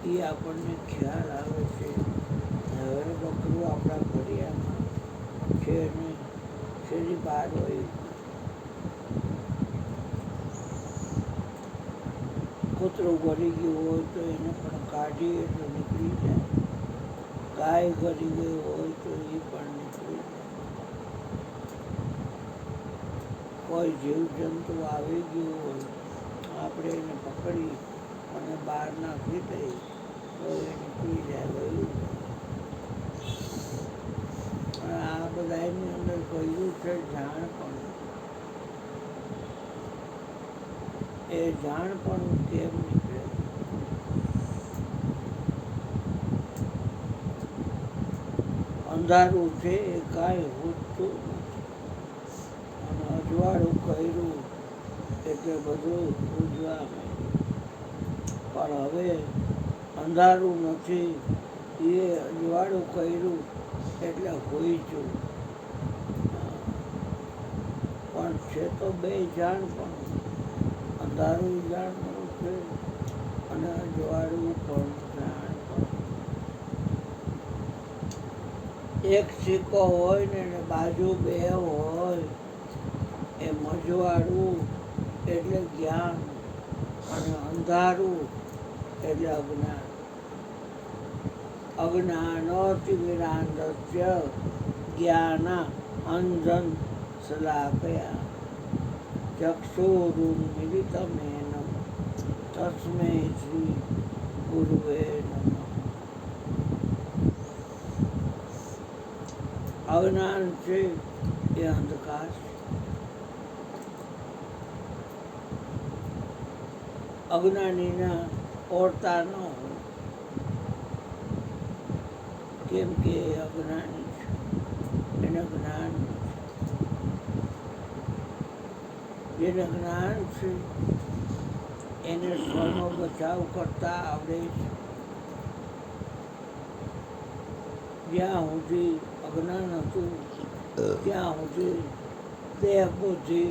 એ આપણને ખ્યાલ આવે છે. હવે બકરું આપણા ફળિયામાં છે ને શેરી બહાર હોય, કૂતરું ગળી ગયું હોય તો એને પણ કાઢીએ તો નીકળી જાય, ગાય ગળી ગઈ હોય તો એ પણ નીકળી જાય, કોઈ જીવજંતુ આવી ગયું હોય આપણે એને પકડી અને બહાર નાખી દઈએ તો એ નીકળી જાય, વયું જાય. આ બધા એની અંદર કહ્યું છે જાણ પણ. એ જાણ પણ કેમ નીકળે? અંધારું છે એ કાંઈ હોતું નથી અને અજવાળું કર્યું એટલે બધું ઉજવા માંડ્યું. પણ હવે અંધારું નથી, એ અજવાળું કર્યું એટલે હોઈ ગયું. પણ છે તો બે જાણ પણ, અંધારું જાણવું છે અને અજવાળું પણ જાણ પણ. એક સિક્કો હોય ને એને બાજુ બે હોય, એ અજવાળું એટલે જ્ઞાન અને અંધારું એટલે અજ્ઞાન. અજ્ઞાનોતિમિરાંધસ્ય જ્ઞાન અંજન શલાકયા ચક્ષુરુન્મિલિતમેન તસ્મૈ શ્રી ગુરુવે નમઃ. અજ્ઞાન છે એ અંધકાર છે. અજ્ઞાનીના ઓળતા ન હોય, કેમ કે અજ્ઞાની છે, એને જ્ઞાન નથી. જેને જ્ઞાન છે એને સ્વનો બચાવ કરતા આવડે છે. જ્યાં સુધી અજ્ઞાન હતું ત્યાં સુધી દેહ બુદ્ધિ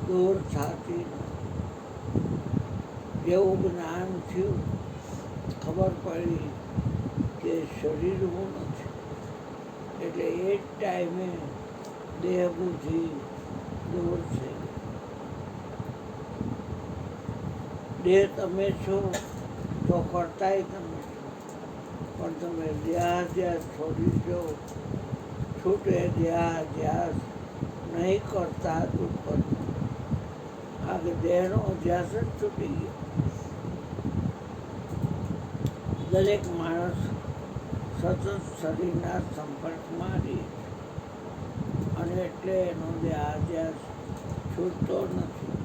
દૂર થતી. જેવું જ્ઞાન થયું, ખબર પડી કે શરીર હું નથી, એટલે એ જ ટાઈમે દેહ બુદ્ધિ દૂર થઈ. દેહ તમે છો તો કરતાય તમે છો, પણ તમે દેહાધ્યાસ છોડી દો, છૂટે દેહાધ્યાસ નહીં કરતા દુઃખ. કારણ કે દેહનો અધ્યાસ જ છૂટી ગયો. દરેક માણસ સતત શરીરના સંપર્કમાં રહે અને એટલે એનો દેહાધ્યાસ છૂટતો નથી.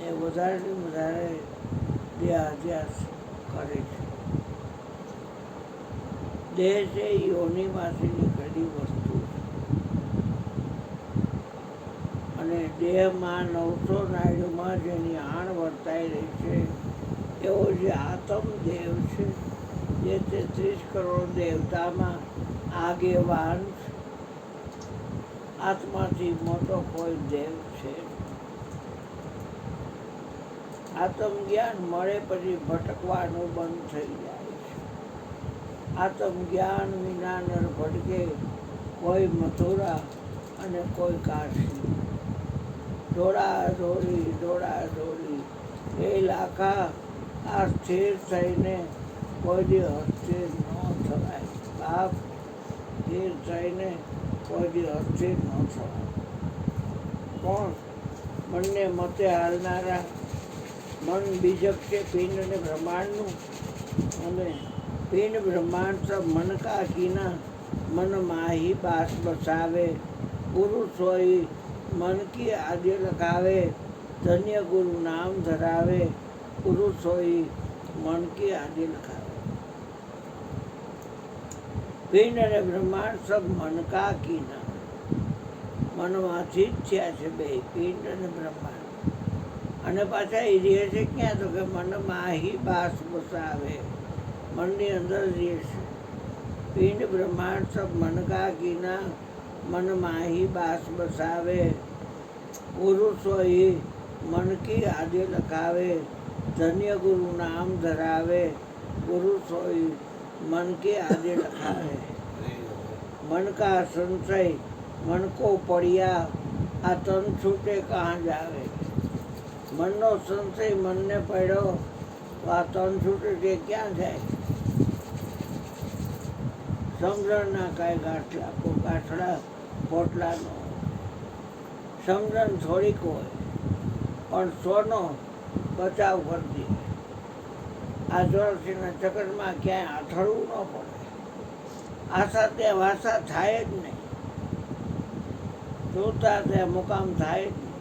એ વધારે ને વધારે દેહાધ્યાસ કરે છે. દેહ છે એ યોનિમાંથી નીકળેલી વસ્તુ છે અને દેહમાં 900 નાડીઓમાં જેની આણ વર્તાઈ રહી છે એવો જે આત્મ દેવ છે, જે 33 કરોડ દેવતામાં આગેવાન છે. આત્માથી મોટો કોઈ દેવ છે. આત્મ જ્ઞાન મળે પછી ભટકવાનું બંધ થઈ જાય છે. આત્મ જ્ઞાન વિના નર ભટકે, કોઈ મથુરા અને કોઈ કાશી. દોડા દોડી એ લાખા આ સ્થિર થઈને કોઈ દી અસ્થિર ન થવાય. બાપ, સ્થિર થઈને કોઈ દી અસ્થિર ન થવાય. કોણ? મનને મતે હાલનારા. મન બીજક છે પિંડ અને બ્રહ્માંડનું, અને પિંડ બ્રહ્માંડ સબ મન કા કીના. મન માહી બાસ બસાવે, ગુરુ સોઈ મન કી આદ્ય લખાવે. ધન્ય ગુરુ નામ ધરાવે, ગુરુ સોઈ મન કી આદ્ય લખાવે. પિંડ અને બ્રહ્માંડ સબ મન કા કીના. મનમાંથી જ થયા છે બે, પિંડ અને બ્રહ્માંડ. અને પાછા એ રહે છે ક્યાં? તો કે મન માહી બાસ બસાવે, મનની અંદર રહે છે. પિંડ બ્રહ્માંડ સબ મન કા કીના, મન માહી બાસ બસાવે. ગુરુ સોઈ મન કી આદ્ય લખાવે. ધન્ય ગુરુ નામ ધરાવે, गुरु सोई मन के आगे रखा है। मन का संशय मन को पड़िया आ तन छूटे कहाँ जावे। मन नो संशय मन ने पड़ो तो आ तन छूटे ते क्या जाए। समझणना कांई गाठड़ा पोटलानो समझण थोड़ीक होय पण सोनो बचाव करती। आ ચોરસીના ચક્કરમાં ક્યાંય આથડવું ન પડે। આશા તે વાસા થાય જ નહીં, જોતા તે મુકામ થાય જ નહીં,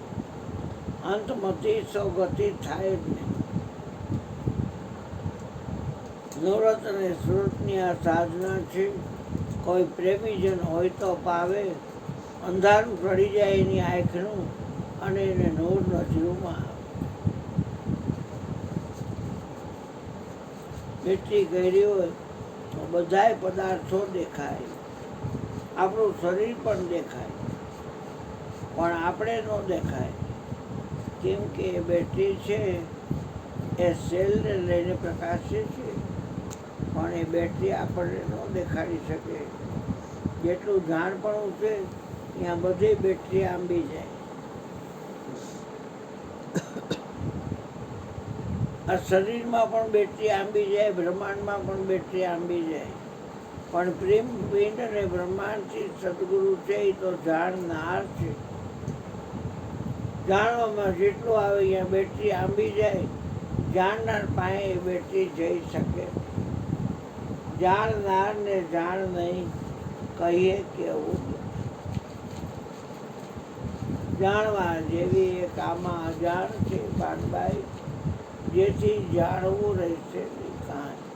અંતમતી સૌ ગતિ થાય જ નહીં। નવરત અને સુરતની આ સાધના છે। કોઈ પ્રેમીજન હોય તો પાવે, અંધારું ચડી જાય એની આંખનું અને એને નૂર નજરૂમાં આવે। બેટરી કરી હોય તો બધાય પદાર્થો દેખાય, આપણું શરીર પણ દેખાય, પણ આપણે ન દેખાય। કેમ કે એ બેટરી છે એ સેલને લઈને પ્રકાશે છે, પણ એ બેટરી આપણને ન દેખાડી શકે। જેટલું જાણપણું છે ત્યાં બધી બેટરી આંબી જાય। આ શરીરમાં પણ બેટરી આંબી જાય, બ્રહ્માંડમાં પણ બેટરી આંબી જાય, પણ પ્રેમ પિંડ અને બ્રહ્માંડથી સદગુરુ છે એ તો જાણનાર છે। જાણવામાં જેટલું આવે ત્યાં બેટરી આંબી જાય, જાણનાર પાસે એ બેટરી જઈ શકે। જાણનારને જાણ નહીં કહીએ કેવું। જાણવા જેવી એક આમાં અજાણ છે પાનબાઈ, જેથી જાણવું રહેશે કાંઈ।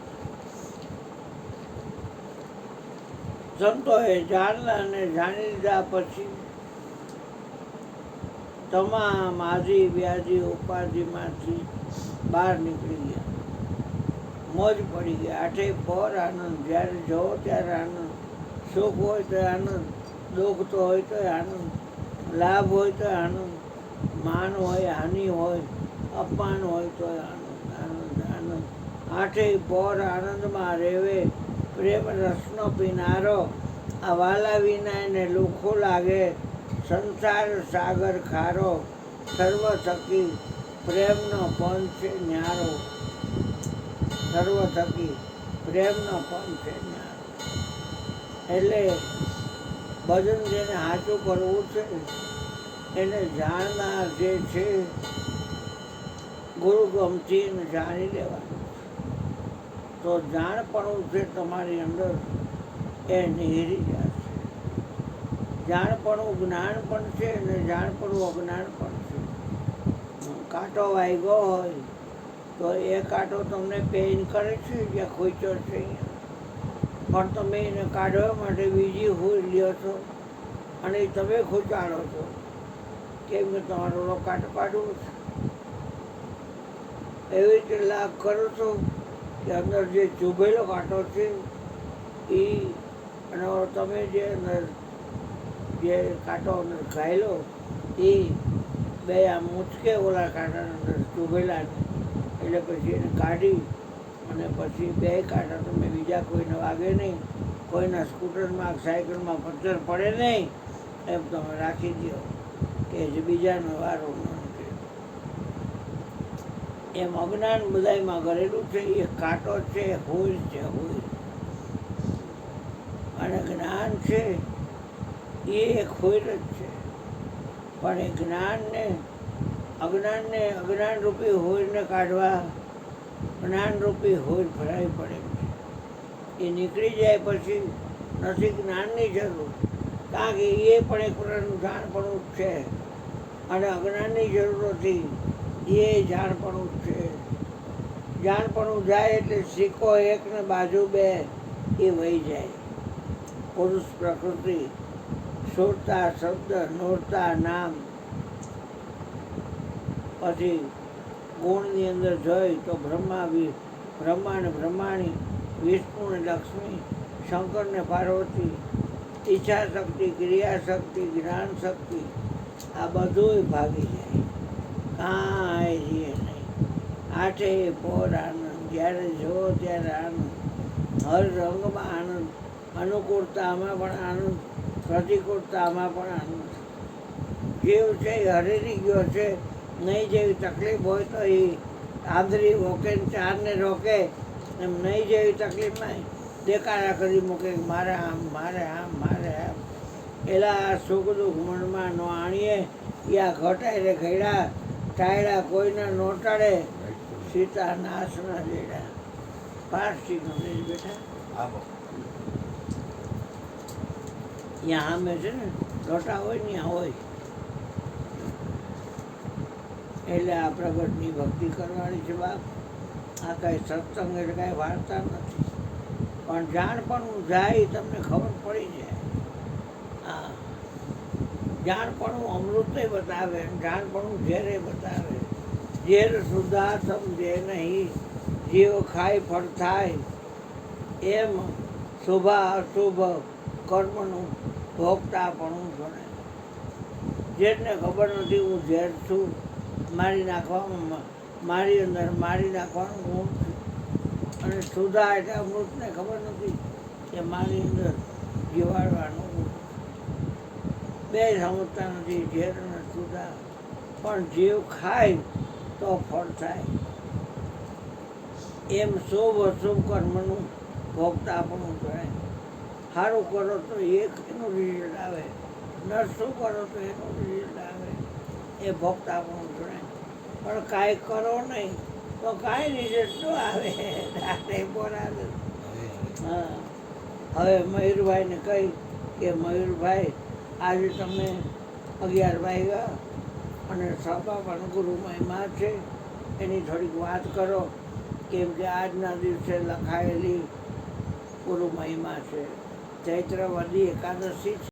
સંતોએ જાણલા અને જાણી લીધા પછી તમામ આદિ વ્યાધિ ઉપાધિમાંથી બહાર નીકળી ગયા, મોજ પડી ગઈ। આઠે પર આનંદ, જ્યારે જો ત્યારે આનંદ, સુખ હોય તો આનંદ, દુઃખ તો હોય તો આનંદ, લાભ હોય તો આનંદ, માન હોય હાનિ હોય અપમાન હોય તો આનંદ આનંદ આનંદ। આઠે પર આનંદમાં રેવે, પ્રેમ રસનો પીનારો, આ વાલા વિના એને લુખો લાગે। સંસાર સાગર ખારો, સર્વ થકી પ્રેમનો પંચ ન્યારો, સર્વ થકી પ્રેમનો પંચ ન્યારો। એટલે ભજન જેને સાચું કરવું છે એને જાણનાર જે છે ગુરુ ગમથી જાણી લેવાનું છે, તો જાણપણું છે તમારી અંદર એ નિહરી જશે। જાણપણું જ્ઞાન પણ છે અને જાણપણું અજ્ઞાન પણ છે। કાંટો વાગ્યો હોય તો એ કાંટો તમને પેઇન કરે છે જ્યાં ખોચો છે અહીંયા, પણ તમે એને કાઢવા માટે બીજી હોય લ્યો છો અને તમે ખોચાડો છો, કેમ કે તમારો કાંટો કાઢવો છે। એવી રીતે લાભ કરો છો કે અંદર જે ચૂભેલો કાંટો છે એ અને તમે જે અંદર જે કાંટો અંદર ખાયેલો એ બે આમ મૂચકે ઓલા કાંટાના અંદર ચૂભેલા, એટલે પછી એને કાઢી અને પછી બે કાંટા તમે બીજા કોઈને વાગે નહીં, કોઈના સ્કૂટરમાં સાયકલમાં પંચર પડે નહીં એમ તમે રાખી દો કે જે બીજાનો વારો ન નીકળે। એમ અજ્ઞાન બધાયમાં કરેલું છે, એ કાંટો છે હોય છે હોય, અને જ્ઞાન છે એ એક હોય જ છે, પણ એ જ્ઞાનને અજ્ઞાનરૂપી હોયને કાઢવા જ્ઞાનરૂપી હોય ભરાવી પડે છે। એ નીકળી જાય પછી નથી જ્ઞાનની જરૂર, કારણ કે એ પણ એક પ્રકારનું જાણપણું જ છે અને અજ્ઞાનની જરૂર નથી, એ જાણપણું જ છે। જાણપણું જાય એટલે સિક્કો એક ને બાજુ બે એ વહી જાય। પુરુષ પ્રકૃતિ, સુરતા શબ્દ, નૂરતા નામ, પછી ગુણની અંદર જોઈ તો બ્રહ્મા ને બ્રહ્માણી, વિષ્ણુ ને લક્ષ્મી, શંકર ને પાર્વતી, ઈચ્છા શક્તિ, ક્રિયા શક્તિ, જ્ઞાન શક્તિ, આ બધું ભાગી જાય, કાંઈ રહે નહીં। આઠે પોર આનંદ, જ્યારે જુઓ ત્યારે આનંદ, હર રંગમાં આનંદ, અનુકૂળતામાં પણ આનંદ, પ્રતિકૂળતામાં પણ આનંદ. જીવ છે એ હરેરી ગયો છે, નહીં જેવી તકલીફ હોય તો એ આંધળી રોકે ને ચારને રોકે, એમ નહીં જેવી તકલીફમાં દેખાડા કરી મૂકે મારે આમ મારે આમ મારે આમ. એલા સુખ દુઃખ મનમાં નો આણીએ, યા ઘટાય રે ઘેડા, ટાયડા કોઈને નો ટાળે, સીતા નાશના જેડા. પારસીનો દેશ બેઠા ત્યાં સામે છે ને લોટા હોય ને ત્યાં હોય. એટલે આ પ્રગટની ભક્તિ કરવાની છે બાપ. આ કાંઈ સત્સંગ એટલે કાંઈ વાર્તા નથી, પણ જાણપણું જાય તમને ખબર પડી જાય. હા, જાણપણું અમૃતે બતાવે, જાણપણું ઝેરે બતાવે. ઝેર સુધા સમજે નહીં, જીવ ખાય ફળ થાય. એમ શુભ અશુભ કર્મનું ભોગતાપણું ગણાય. જેને ખબર નથી હું ઝેર છું, મારી નાખવામાં મારી અંદર મારી નાખવાનું ગુણ છે. અને સુધા એટલે અમૃતને ખબર નથી કે મારી અંદર જીવાડવાનું ગુણ. બે સમજતા નથી ઝેર અને સુધા. પણ જીવ ખાય તો ફળ થાય. એમ શુભ અશુભ કર્મનું ભોગતાપણું ગણાય. સારું કરો તો એક એનું રિઝલ્ટ આવે, નરસું કરો તો એનું રિઝલ્ટ આવે, એ ભોગતાપણું ગણાય. પણ કાંઈ કરો નહીં તો કાંઈ રિઝલ્ટ ન આવે. હા, હવે મયુરભાઈને કહી કે મયુરભાઈ આજે તમે 11 વાગ્યા અને સભા પણ ગુરુ મહિમા છે એની થોડીક વાત કરો, કેમ કે આજના દિવસે લખાયેલી ગુરુ મહિમા છે. ચૈત્ર વદી એકાદશી છે.